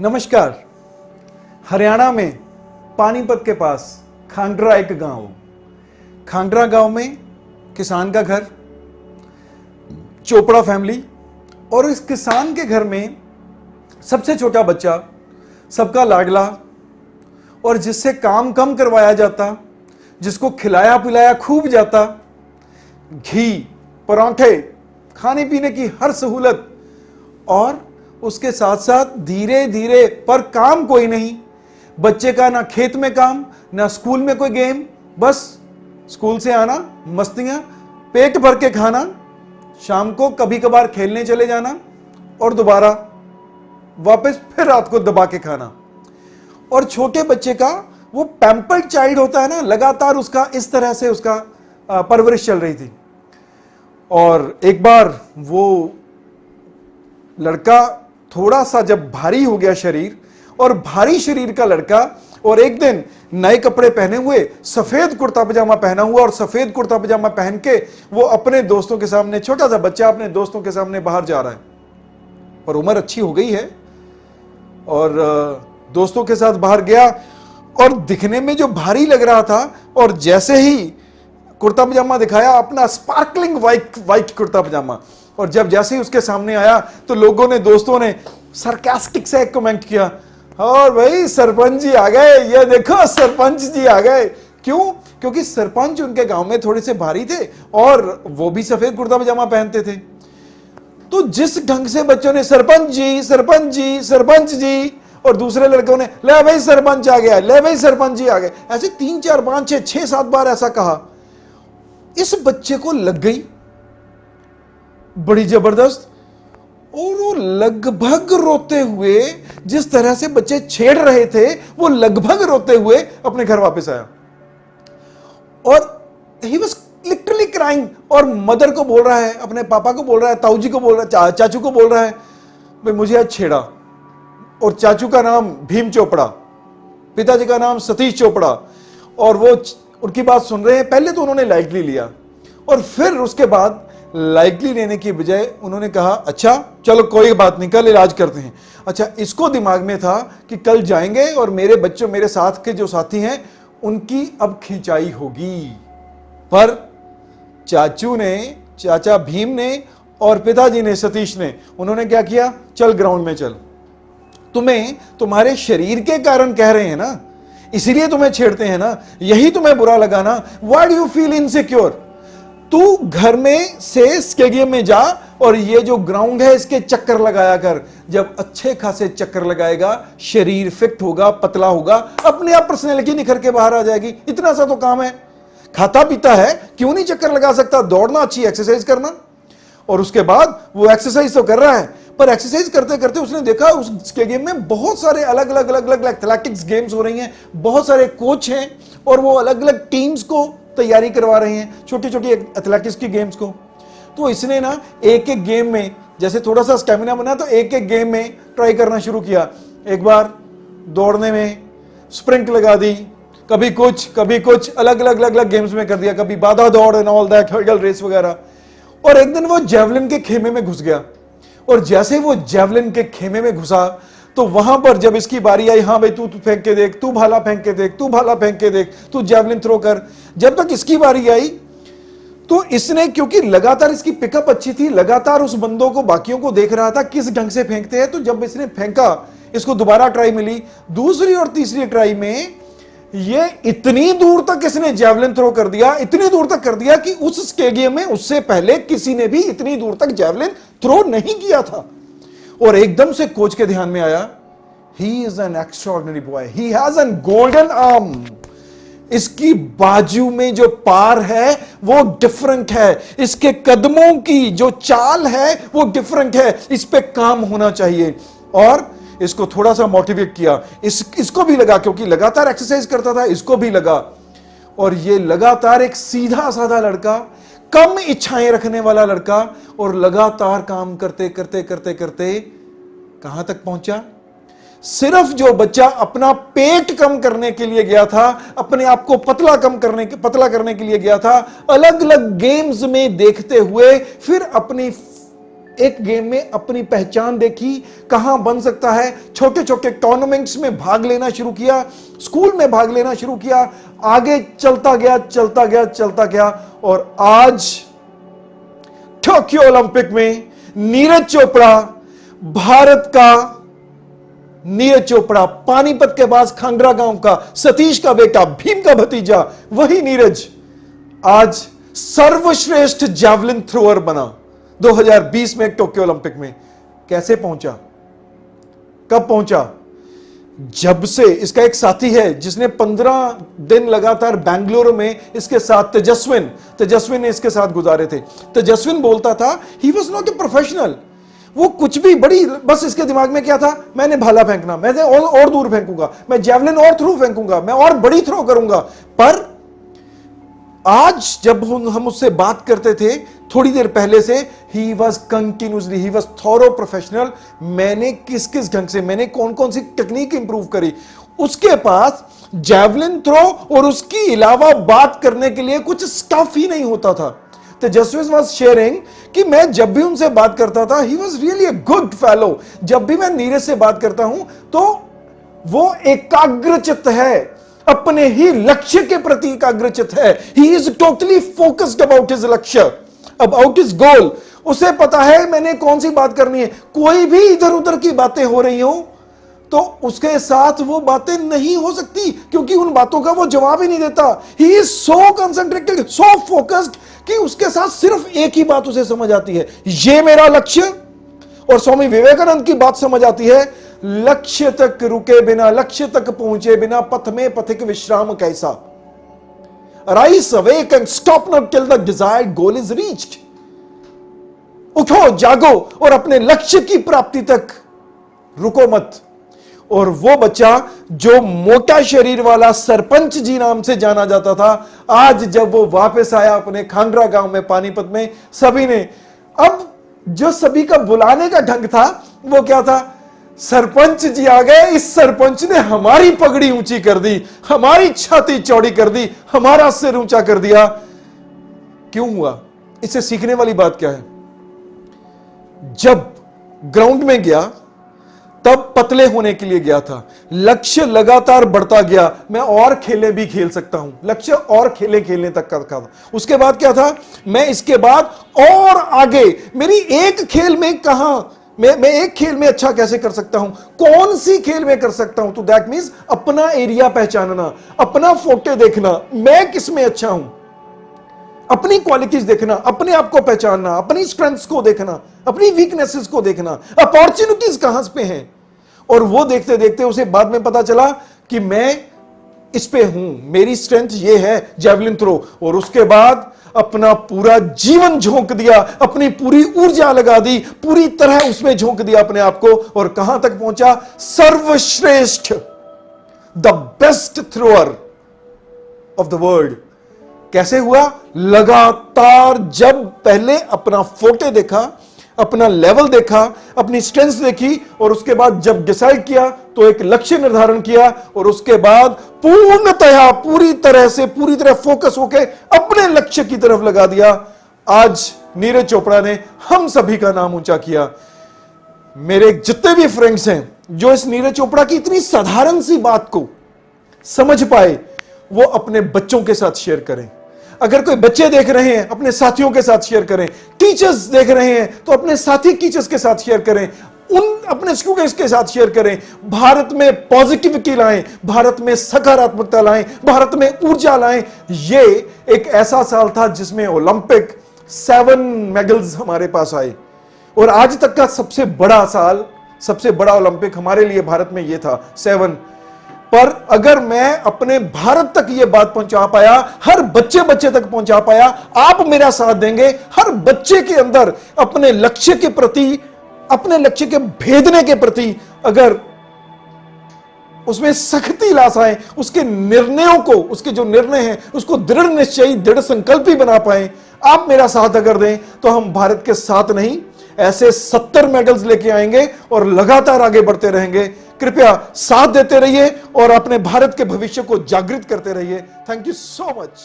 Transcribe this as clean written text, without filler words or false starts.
नमस्कार। हरियाणा में पानीपत के पास खांडरा एक गांव, खांडरा गांव में किसान का घर, चोपड़ा फैमिली, और इस किसान के घर में सबसे छोटा बच्चा, सबका लाडला, और जिससे काम कम करवाया जाता, जिसको खिलाया पिलाया खूब जाता, घी, परांठे, खाने पीने की हर सहूलत, और उसके साथ साथ धीरे धीरे, पर काम कोई नहीं। बच्चे का ना खेत में काम, ना स्कूल में कोई गेम, बस स्कूल से आना, मस्तियां, पेट भर के खाना, शाम को कभी कभार खेलने चले जाना और दोबारा वापस फिर रात को दबा के खाना। और छोटे बच्चे का वो पैम्पर्ड चाइल्ड होता है ना, लगातार उसका इस तरह से उसका परवरिश चल रही थी। और एक बार वो लड़का थोड़ा सा जब भारी हो गया शरीर, और भारी शरीर का लड़का, और एक दिन नए कपड़े पहने हुए, सफेद कुर्ता पजामा पहना हुआ, और सफेद कुर्ता पजामा पहन के वो अपने दोस्तों के सामने, छोटा सा बच्चा अपने दोस्तों के सामने बाहर जा रहा है। पर उम्र अच्छी हो गई है, और दोस्तों के साथ बाहर गया, और दिखने में जो भारी लग रहा था, और जैसे ही कुर्ता पजामा दिखाया, अपना स्पार्कलिंग वाइट कुर्ता पजामा, और जब जैसे ही उसके सामने आया तो लोगों ने, दोस्तों ने सरकास्टिक से एक कमेंट किया, और भाई सरपंच जी आ गए, ये देखो सरपंच जी आ गए। क्यों? क्योंकि सरपंच उनके गांव में थोड़े से भारी थे और वो भी सफेद कुर्ता पजामा पहनते थे। तो जिस ढंग से बच्चों ने सरपंच जी, सरपंच जी, सरपंच जी, और दूसरे लड़कों ने ले भाई सरपंच आ गया, ले भाई सरपंच जी आ गए, ऐसे 3 4 5 6 6 7 बार ऐसा कहा। इस बच्चे को लग गई बड़ी जबरदस्त, और वो लगभग रोते हुए, जिस तरह से बच्चे छेड़ रहे थे, वो लगभग रोते हुए अपने घर वापस आया। और ही वाज लिटरली क्राइंग, और मदर को बोल रहा है, अपने पापा को बोल रहा है, ताऊ जी को बोल रहा है, चाचू को बोल रहा है, भाई मुझे आज छेड़ा। और चाचू का नाम भीम चोपड़ा, पिताजी का नाम सतीश चोपड़ा, और वो उनकी बात सुन रहे हैं। पहले तो उन्होंने लाइटली लिया, और फिर उसके बाद लाइटली लेने की बजाय उन्होंने कहा, अच्छा चलो कोई बात नहीं, कल इलाज करते हैं। अच्छा, इसको दिमाग में था कि कल जाएंगे और मेरे बच्चों, मेरे साथ के जो साथी हैं, उनकी अब खिंचाई होगी। पर चाचू ने, चाचा भीम ने, और पिताजी ने, सतीश ने, उन्होंने क्या किया, चल ग्राउंड में चल, तुम्हें तुम्हारे शरीर के कारण कह रहे हैं ना, इसीलिए तुम्हें छेड़ते हैं ना, यही तुम्हें बुरा लगा ना, why do you feel insecure? तू घर में से स्टेडियम में जा, और ये जो ग्राउंड है इसके चक्कर लगाया कर। जब अच्छे खासे चक्कर लगाएगा, शरीर फिट होगा, पतला होगा, अपने आप पर्सनैलिटी निखर के बाहर आ जाएगी। इतना सा तो काम है, खाता पीता है, क्यों नहीं चक्कर लगा सकता? दौड़ना, अच्छी एक्सरसाइज करना। और उसके बाद वो एक्सरसाइज तो कर रहा है, पर एक्सरसाइज करते करते उसने देखा उस स्टेडियम में बहुत सारे अलग अलग अलग अलग एथलेटिक्स गेम्स हो रही हैं, बहुत सारे कोच हैं, और वो अलग अलग टीम्स को तैयारी करवा रहे हैं, छोटी छोटी एथलेटिक्स की गेम्स को। तो इसने ना एक एक गेम में, जैसे थोड़ा सा स्टेमिना बना, तो एक एक गेम में ट्राई करना शुरू किया। एक बार दौड़ने में स्प्रिंट लगा दी, कभी कुछ अलग अलग अलग अलग गेम्स में कर दिया, कभी बाधा दौड़ and all that, hurdle race वगैरह। और एक दिन वो जेवलिन के खेमे में घुस गया, और जैसे वो जेवलिन के खेमे में घुसा, तो वहां पर जब इसकी बारी आई, हाँ भाई तू फेंक के देख, तू भाला फेंक के देख, तू भाला फेंक के देख, तू जेवलिन थ्रो कर। जब तक इसकी बारी आई, तो इसने, क्योंकि लगातार इसकी पिकअप अच्छी थी, लगातार उस बंदों को, बाकियों को देख रहा था किस ढंग से फेंकते हैं, तो जब इसने फेंका, इसको दोबारा ट्राई मिली, दूसरी और तीसरी ट्राई में ये इतनी दूर तक इसने जेवलिन थ्रो कर दिया, इतनी दूर तक कर दिया कि उस स्टेडियम में उससे पहले किसी ने भी इतनी दूर तक जेवलिन थ्रो नहीं किया था। और एकदम से कोच के ध्यान में आया, he is an extraordinary boy, he has an golden arm. इसकी बाजू में जो पार है वो डिफरेंट है, इसके कदमों की जो चाल है वो डिफरेंट है, इस पे काम होना चाहिए। और इसको थोड़ा सा मोटिवेट किया, इसको भी लगा, क्योंकि लगातार एक्सरसाइज करता था, इसको भी लगा। और ये लगातार एक सीधा साधा लड़का, कम इच्छाएं रखने वाला लड़का, और लगातार काम करते करते करते करते कहां तक पहुंचा? सिर्फ जो बच्चा अपना पेट कम करने के लिए गया था, अपने आप को पतला करने के लिए गया था, अलग अलग गेम्स में देखते हुए फिर अपनी एक गेम में अपनी पहचान देखी, कहां बन सकता है, छोटे छोटे टूर्नामेंट्स में भाग लेना शुरू किया, स्कूल में भाग लेना शुरू किया, आगे चलता गया चलता गया चलता गया, और आज टोक्यो ओलंपिक में नीरज चोपड़ा, भारत का नीरज चोपड़ा, पानीपत के पास खांगरा गांव का, सतीश का बेटा, भीम का भतीजा, वही नीरज आज सर्वश्रेष्ठ जैवलिन थ्रोअर बना 2020 में टोक्यो ओलंपिक में। कैसे पहुंचा, कब पहुंचा? जब से इसका एक साथी है जिसने 15 दिन लगातार बेंगलुरु में इसके साथ तेजस्विन ने इसके साथ गुजारे थे। तेजस्विन बोलता था he was not a professional, वो कुछ भी बड़ी, बस इसके दिमाग में क्या था, मैंने भाला फेंकना, मैं और दूर फेंकूंगा, मैं जैवलिन और थ्रू फेंकूंगा, मैं और बड़ी थ्रो करूंगा। पर आज जब हम उससे बात करते थे थोड़ी देर पहले से, he was continuously, he was thorough professional. मैंने किस किस ढंग से, मैंने कौन कौन सी टेक्निक इंप्रूव करी, उसके पास जैवलिन थ्रो और उसके अलावा बात करने के लिए कुछ स्टफ ही नहीं होता था। तेजस्वी वॉज शेयरिंग कि मैं जब भी उनसे बात करता था, he was really a good fellow. जब भी मैं नीरज से बात करता हूं तो वो एकाग्रचित्त है, अपने ही लक्ष्य के प्रति एकाग्रचित है। He is totally focused about his लक्ष्य, अबाउट हिज गोल। उसे पता है मैंने कौन सी बात करनी है। कोई भी इधर उधर की बातें हो रही हो तो उसके साथ वो बातें नहीं हो सकती, क्योंकि उन बातों का वो जवाब ही नहीं देता। He is so concentrated, so focused कि उसके साथ सिर्फ एक ही बात उसे समझ आती है, ये मेरा लक्ष्य। और स्वामी विवेकानंद की बात समझ आती है, लक्ष्य तक रुके बिना, लक्ष्य तक पहुंचे बिना पथ में पथिक विश्राम कैसा। Rise awake and stop not till the desired goal is reached. उठो, जागो और अपने लक्ष्य की प्राप्ति तक रुको मत। और वो बच्चा जो मोटा शरीर वाला सरपंच जी नाम से जाना जाता था, आज जब वो वापस आया अपने खांगरा गांव में, पानीपत में, सभी ने, अब जो सभी का बुलाने का ढंग था वो क्या था, सरपंच जी आ गए, इस सरपंच ने हमारी पगड़ी ऊंची कर दी, हमारी छाती चौड़ी कर दी, हमारा सिर ऊंचा कर दिया। क्यों हुआ? इससे सीखने वाली बात क्या है? जब ग्राउंड में गया तब पतले होने के लिए गया था, लक्ष्य लगातार बढ़ता गया, मैं और खेले भी खेल सकता हूं, लक्ष्य और खेले खेलने तक का था। उसके बाद क्या था, मैं इसके बाद और आगे, मेरी एक खेल में कहां, मैं एक खेल में अच्छा कैसे कर सकता हूं, कौन सी खेल में कर सकता हूं। तो दैट मींस अपना एरिया पहचानना, अपना फोटे देखना, मैं किस में अच्छा हूं, अपनी क्वालिटीज देखना, अपने आप को पहचानना, अपनी स्ट्रेंथ्स को देखना, अपनी वीकनेसेस को देखना, अपॉर्चुनिटीज कहां पे हैं। और वो देखते देखते उसे बाद में पता चला कि मैं इस पे हूं, मेरी स्ट्रेंथ ये है, जैवलिन थ्रो। और उसके बाद अपना पूरा जीवन झोंक दिया, अपनी पूरी ऊर्जा लगा दी, पूरी तरह उसमें झोंक दिया अपने आप को, और कहां तक पहुंचा, सर्वश्रेष्ठ, the best thrower of the world. कैसे हुआ? लगातार जब पहले अपना फोटे देखा, अपना लेवल देखा, अपनी स्ट्रेंथ देखी, और उसके बाद जब डिसाइड किया तो एक लक्ष्य निर्धारण किया, और उसके बाद पूर्णतया पूरी तरह फोकस होके अपने लक्ष्य की तरफ लगा दिया। आज नीरज चोपड़ा ने हम सभी का नाम ऊंचा किया। मेरे जितने भी फ्रेंड्स हैं जो इस नीरज चोपड़ा की इतनी साधारण सी बात को समझ पाए, वो अपने बच्चों के साथ शेयर करें। अगर कोई बच्चे देख रहे हैं, अपने साथियों के साथ शेयर करें। टीचर्स देख रहे हैं तो अपने साथी टीचर्स के साथ शेयर करें, अपने स्टूडेंट्स के साथ शेयर करें। भारत में पॉजिटिविटी लाएं, भारत में सकारात्मकता लाएं, भारत में ऊर्जा लाएं। ये एक ऐसा साल था जिसमें ओलंपिक 7 मेडल्स हमारे पास आए, और आज तक का सबसे बड़ा साल, सबसे बड़ा ओलंपिक हमारे लिए भारत में ये था, 7। पर अगर मैं अपने भारत तक ये बात पहुंचा पाया, हर बच्चे तक पहुंचा पाया, आप मेरा साथ देंगे, हर बच्चे के अंदर अपने लक्ष्य के प्रति, अपने लक्ष्य के भेदने के प्रति अगर उसमें सख्ती ला पाए, उसके निर्णयों को, उसके जो निर्णय हैं उसको दृढ़ निश्चयी, दृढ़ संकल्पी बना पाए, आप मेरा साथ अगर दें तो हम भारत के साथ नहीं, ऐसे 70 मेडल्स लेके आएंगे और लगातार आगे बढ़ते रहेंगे। कृपया साथ देते रहिए और अपने भारत के भविष्य को जागृत करते रहिए। Thank you so much.